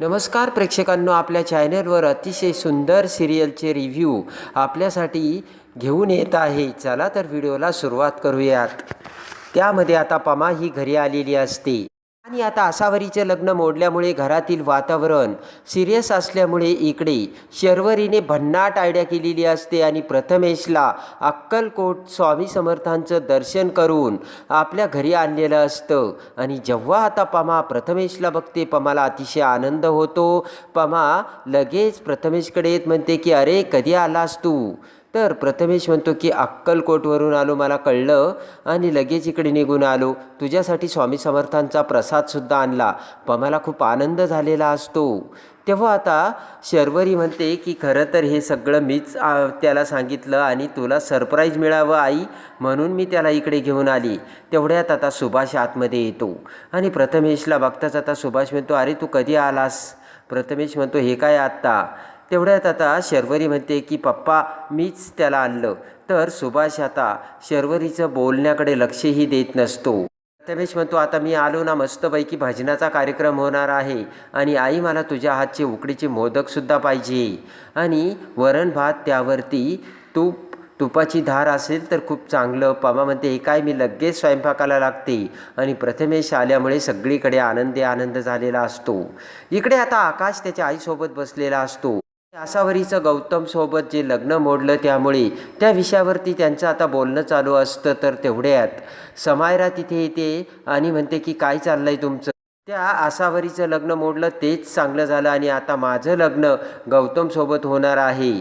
नमस्कार प्रेक्षकांनो, आपल्या चॅनलवर अतिशय सुंदर सिरियलचे रिव्ह्यू आपल्यासाठी घेऊन येत आहे. चला तर व्हिडिओला सुरुवात करूयात. त्यामध्ये आता पमा ही घरी आलेली असते आणि आता आसावरीचे लग्न मोडल्यामुळे घरातील वातावरण सिरियस असल्यामुळे इकडे शर्वरीने भन्नाट आयडिया केलेली असते आणि प्रथमेशला अक्कलकोट स्वामी समर्थांचं दर्शन करून आपल्या घरी आणलेलं असतं. आणि जेव्हा आता पमा प्रथमेशला बघते, पमाला अतिशय आनंद होतो. पमा लगेच प्रथमेशकडे येत म्हणते की अरे कधी आलास तू? तर प्रथमेश म्हणतो की अक्कलकोटवरून आलो, मला कळलं आणि लगेच इकडे निघून आलो. तुझ्यासाठी स्वामी समर्थांचा प्रसादसुद्धा आणला. पमाला खूप आनंद झालेला असतो. तेव्हा आता शर्वरी म्हणते की खरं तर हे सगळं मीच त्याला सांगितलं आणि तुला सरप्राईज मिळावं आई, म्हणून मी त्याला इकडे घेऊन आली. तेवढ्यात आता सुभाष आतमध्ये येतो आणि प्रथमेशला बघताच आता सुभाष म्हणतो अरे तू कधी आलास? प्रथमेश म्हणतो हे काय आत्ता? तेवढ्यात आता शर्वरी म्हणते की पप्पा मीच त्याला आणलं. तर सुभाष आता शर्वरीचं बोलण्याकडे लक्षही देत नसतो. प्रथमेश म्हणतो आता मी आलो ना, मस्तपैकी भजनाचा कार्यक्रम होणार आहे आणि आई मला तुझ्या हातचे उकडीचे मोदकसुद्धा पाहिजे आणि वरण भात, त्यावरती तुपाची धार असेल तर खूप चांगलं. पमा म्हणते हे काय, मी लगेच स्वयंपाकाला लागते. आणि प्रथमेश आल्यामुळे सगळीकडे आनंद झालेला असतो. इकडे आता आकाश त्याच्या आईसोबत बसलेला असतो. आसावरीचं गौतम सोबत जे लग्न मोडलं त्यामुळे त्या विषयावरती त्यांचं आता बोलणं चालू असतं. तर तेवढ्यात समायरा तिथे येते आणि म्हणते की काय चाललंय तुमचं? त्या आसावरीचं लग्न मोडलं तेच चांगलं झालं आणि आता माझं लग्न गौतम सोबत होणार आहे.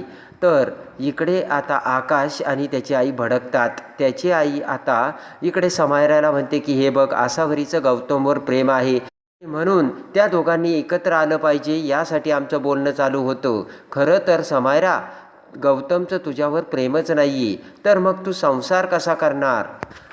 तर इकडे आता आकाश आणि त्याची आई भडकतात. त्याची आई आता इकडे समायराला म्हणते की हे बघ, आसावरीचं गौतमवर प्रेम आहे म्हणून त्या दोघांनी एकत्र आलं पाहिजे, यासाठी आमचं बोलणं चालू होतं. खरं तर समायरा, गौतमचं तुझ्यावर प्रेमच नाही आहे, तर मग तू संसार कसा करणार?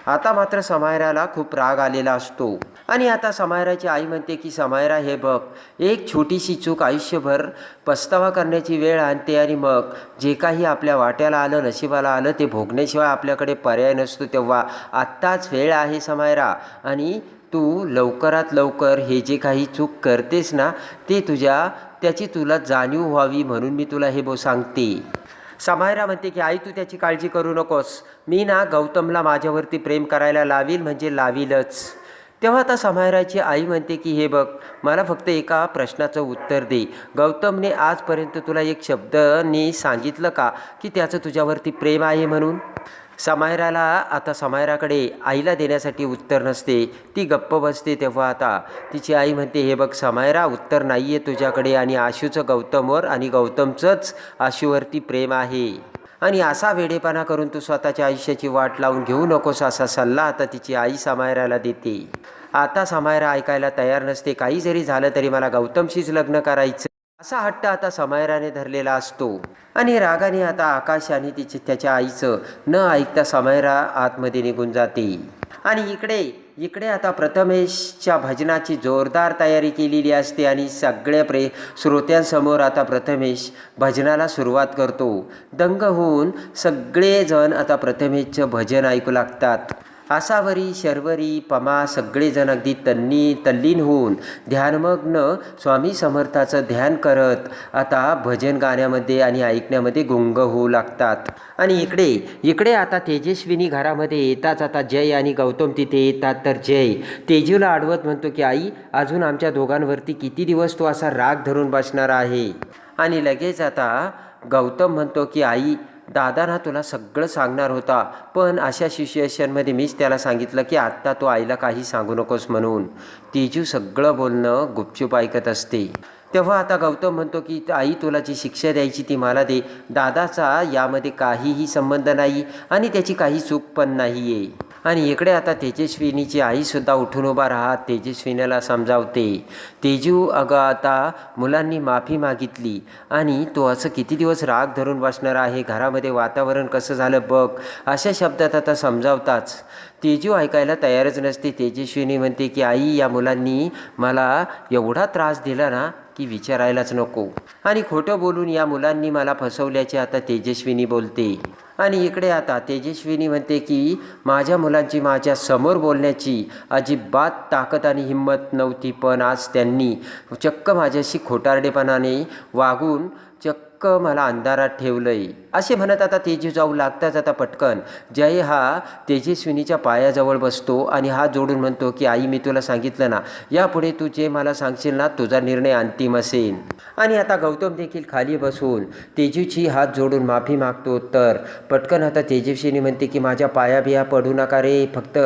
आता मात्र समायराला खूप राग आलेला असतो आणि आता समायराची आई म्हणते की समायरा हे बघ, एक छोटीशी चूक आयुष्यभर पस्तावा करण्याची वेळ आणते आणि मग जे काही आपल्या वाट्याला आलं, नशिबाला आलं, ते भोगण्याशिवाय आपल्याकडे पर्याय नसतो. तेव्हा आत्ताच वेळ आहे समायरा आणि तू लवकरात लवकर हे जे काही चूक करतेस ना, ते त्याची तुला जाणीव व्हावी म्हणून मी तुला हे सांगते. समायरा म्हणते की आई तू त्याची काळजी करू नकोस, मी ना गौतमला माझ्यावरती प्रेम करायला लावील म्हणजे लावीलच. तेव्हा आता समायराची आई म्हणते की हे बघ, मला फक्त एका प्रश्नाचं उत्तर दे. गौतमने आजपर्यंत तुला एक शब्दाने सांगितलं का की त्याचं तुझ्यावरती प्रेम आहे म्हणून? समायराला आता समायराकडे आईला देण्यासाठी उत्तर नसते, ती गप्प बसते. तेव्हा आता तिची आई म्हणते हे बघ समायरा, उत्तर नाही आहे तुझ्याकडे आणि आशूचं गौतमवर आणि गौतमचंच आशूवरती प्रेम आहे आणि असा वेडेपणा करून तू स्वतःच्या आयुष्याची वाट लावून घेऊ नकोस, असा सल्ला आता तिची आई समायराला देते. आता समायरा ऐकायला तयार नसते. काही जरी झालं तरी मला गौतमशीच लग्न करायचं, असा हट्ट आता समायराने धरलेला असतो आणि रागाने आता आकाश आणि त्याच्या आईचं न ऐकता समायरा आतमध्ये निघून जाते. आणि इकडे आता प्रथमेशच्या भजनाची जोरदार तयारी केलेली असते आणि सगळ्या श्रोत्यांसमोर आता प्रथमेश भजनाला सुरुवात करतो. दंग होऊन सगळेजण आता प्रथमेशचं भजन ऐकू लागतात. आसावरी, शर्वरी, पमा सगळेजण अगदी तल्लीन होऊन ध्यानमग्न स्वामी समर्थाचं ध्यान करत आता भजन गाण्यामध्ये आणि ऐकण्यामध्ये गुंग होऊ लागतात. आणि इकडे आता तेजस्विनी घरामध्ये येताच आता जय आणि गौतम तिथे येतात. तर जय तेजूला आडवत म्हणतो की आई, अजून आमच्या दोघांवरती किती दिवस तू असा राग धरून बसणार आहे? आणि लगेच आता गौतम म्हणतो की आई, दादा ना तुला सगळं सांगणार होता, पण अशा सिच्युएशनमध्ये मीच त्याला सांगितलं की आत्ता तो आईला काही सांगू नकोस म्हणून. तेजू सगळं बोलणं गुपचूप ऐकत असते. तेव्हा आता गौतम म्हणतो की आई, तुला जी शिक्षा द्यायची ती मला दे. दादाचा यामध्ये काहीही संबंध नाही आणि त्याची काही चूक पण नाही आहे. आणि इकडे आता तेजस्विनीची आईसुद्धा उठून उभा राहत तेजस्विनीला समजावते. तेजू, अगं आता मुलांनी माफी मागितली आणि तो असं किती दिवस राग धरून बसणार आहे, घरामध्ये वातावरण कसं झालं बघ, अशा शब्दात आता समजावताच तेजू ऐकायला तयारच नसते. तेजस्विनी म्हणते की आई, या मुलांनी मला एवढा त्रास दिला ना की विचारायलाच नको आणि खोटं बोलून या मुलांनी मला फसवल्याचे आता तेजस्विनी बोलते. आणि इकडे आता तेजस्विनी म्हणते की माझ्या मुलांची माझ्या समोर बोलण्याची अजिबात ताकद आणि हिंमत नव्हती, पण आज त्यांनी चक्क माझ्याशी खोटारडेपणाने वागून चक्क मला अंधारात ठेवलंय असे म्हणत आता तेजू जाऊ लागताच आता पटकन जय हा तेजस्विनीच्या पायाजवळ बसतो आणि हात जोडून म्हणतो की आई, मी तुला सांगितलं ना, यापुढे तू जे मला सांगशील ना तुझा निर्णय अंतिम असेल. आणि आता गौतम देखील खाली बसून तेजूची हात जोडून माफी मागतो. तर पटकन आता तेजस्विनी म्हणते की माझ्या पाया बिया पडू नका रे, फक्त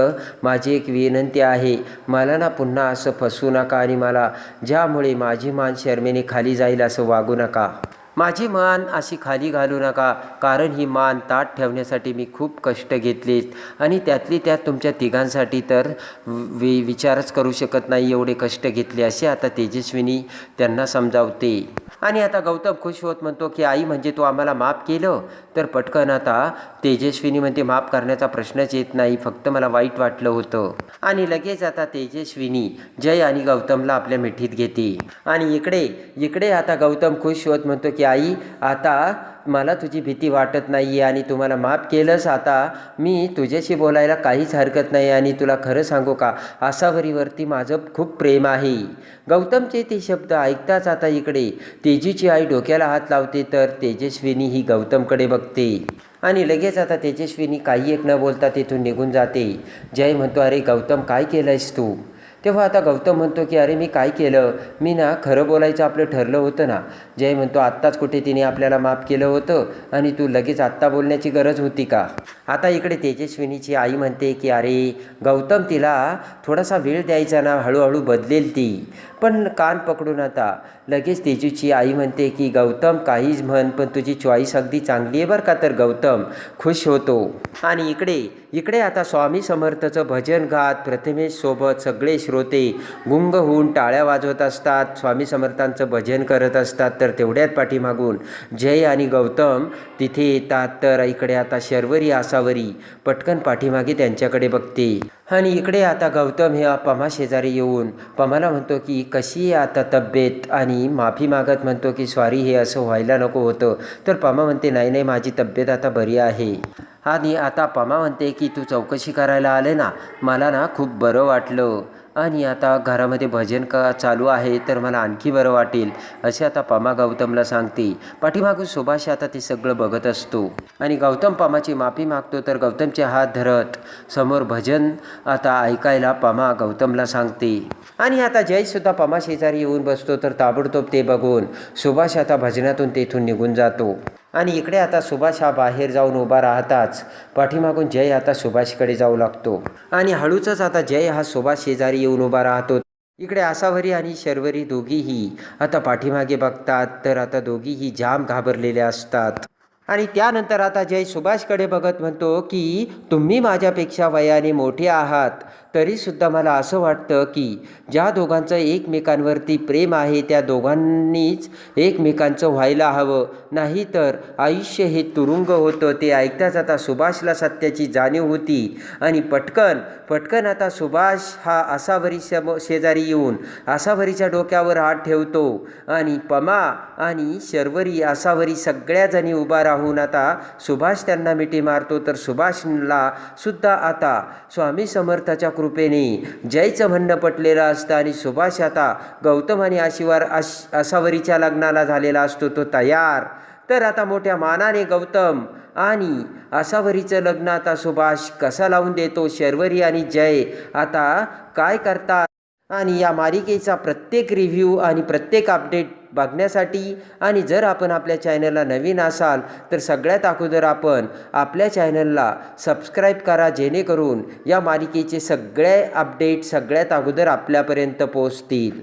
माझी एक विनंती आहे, मला ना पुन्हा असं फसवू नका आणि मला ज्यामुळे माझी मान शर्मेने खाली जाईल असं वागू नका. माझी मान अशी खाली घालू नका, कारण ही मान ताठ ठेवण्यासाठी मी खूप कष्ट घेतलेत आणि त्यातली त्यात तुमच्या तिघांसाठी तर विचारच करू शकत नाही एवढे कष्ट घेतले असे आता तेजस्विनी त्यांना समजावते. आणि आता गौतम खुश होत म्हणतो की आई, म्हणजे तू आम्हाला माफ केलं. तर पटकन आता तेजस्विनी म्हणते माफ करण्याचा प्रश्नच येत नाही, फक्त मला वाईट वाटलं होतं. आणि लगेच आता तेजस्विनी जय आणि गौतमला आपल्या मिठीत घेते. आणि इकडे आता गौतम खुश होत म्हणतो की आई, आता मला तुझी भीती वाटत नाही आहे आणि तू मला माफ केलंस, आता मी तुझ्याशी बोलायला काहीच हरकत नाही. आणि तुला खरं सांगू का, आसावरीवरती माझं खूप प्रेम आहे. गौतमचे ते शब्द ऐकताच आता इकडे तेजूची आई डोक्याला हात लावते. तर तेजस्विनी ही गौतमकडे बघते आणि लगेच आता तेजस्विनी काही एक न बोलता तिथून निघून जाते. जय म्हणतो, अरे गौतम, काय केलंयस तू? तेव्हा आता गौतम म्हणतो की अरे मी काय केलं, मी ना खरं बोलायचं आपलं ठरलं होतं ना. जय म्हणतो, आत्ताच कुठे तिने आपल्याला माफ केलं होतं आणि तू लगेच आत्ता बोलण्याची गरज होती का? आता इकडे तेजस्विनीची आई म्हणते की अरे गौतम, तिला थोडासा वेळ द्यायचा ना, हळूहळू बदलेल ती. पण कान पकडून आता लगेच तेजूची आई म्हणते की गौतम काहीच म्हण, पण तुझी चॉईस अगदी चांगली आहे बरं का. तर गौतम खुश होतो. आणि इकडे आता स्वामी समर्थचं भजन गात प्रथमेश सोबत सगळे श्रोते गुंग होऊन टाळ्या वाजवत असतात, स्वामी समर्थांचं भजन करत असतात. तर तेवढ्यात पाठीमागून जय आणि गौतम तिथे येतात. तर इकडे आता शर्वरी आसावरी पटकन पाठीमागे त्यांच्याकडे बघते. आणि इकडे आता गौतम हे पमा शेजारी येऊन पमाला म्हणतो की कशी आहे आता तब्येत, आणि माफी मागत म्हणतो की सॉरी, हे असं व्हायला नको होतं. तर पमा म्हणते नाही नाही, माझी तब्येत आता बरी आहे. आणि आता पमा म्हणते की तू चौकशी करायला आले ना, मला ना खूप बरं वाटलं आणि आता घरामध्ये भजन चालू आहे तर मला आणखी बरं वाटेल असे आता पमा गौतमला सांगते. पाठीमागून सुभाष आता ते सगळं बघत असतो आणि गौतम पमाची माफी मागतो. तर गौतमचे हात धरत समोर भजन आता ऐकायला पमा गौतमला सांगते. आणि आता जयसुद्धा पमा शेजारी येऊन बसतो. तर ताबडतोब ते बघून सुभाष आता भजनातून तेथून निघून जातो. आणि इकडे आता सुभाष हा बाहेर जाऊन उभा राहताच पाठीमागून जय आता सुभाषकडे जाऊ लागतो आणि हळूच आता जय हा सुभाष शेजारी येऊन उभा राहतो. इकडे आसावरी आणि शर्वरी दोघीही आता पाठीमागे बघतात. तर आता दोघीही जाम घाबरलेल्या असतात. आणि त्यानंतर आता जय सुभाषकडे बघत म्हणतो की तुम्ही माझ्यापेक्षा वयाने मोठे आहात, तरीसुद्धा मला असं वाटतं की ज्या दोघांचं एकमेकांवरती प्रेम आहे त्या दोघांनीच एकमेकांचं व्हायला हवं, नाही तर आयुष्य हे तुरुंग होतं. ते ऐकताच आता सुभाषला सत्याची जाणीव होती आणि पटकन आता सुभाष हा आसावरी शेजारी येऊन आसावरीच्या डोक्यावर हात ठेवतो आणि पमा आणि शर्वरी आसावरी सगळ्याजणी उभा राहून आता सुभाष त्यांना मिठी मारतो. तर सुभाषला सुद्धा आता स्वामी समर्थाच्या कृपेने जयचं म्हणणं पटलेलं असतं आणि सुभाष आता गौतम आणि आसावरीच्या लग्नाला झालेला असतो तो तयार. तर आता मोठ्या मानाने गौतम आणि आसावरीचं लग्न आता सुभाष कसा लावून देतो, शर्वरी आणि जय आता काय करतात, आणि या मालिकेचा प्रत्येक रिव्ह्यू आणि प्रत्येक अपडेट बघण्यासाठी आणि जर आपण आपल्या चॅनलला नवीन असाल तर सगळ्यात अगोदर आपण आपल्या चॅनलला सबस्क्राईब करा, जेणेकरून या मालिकेचे सगळे अपडेट सगळ्यात अगोदर आपल्यापर्यंत पोहोचतील.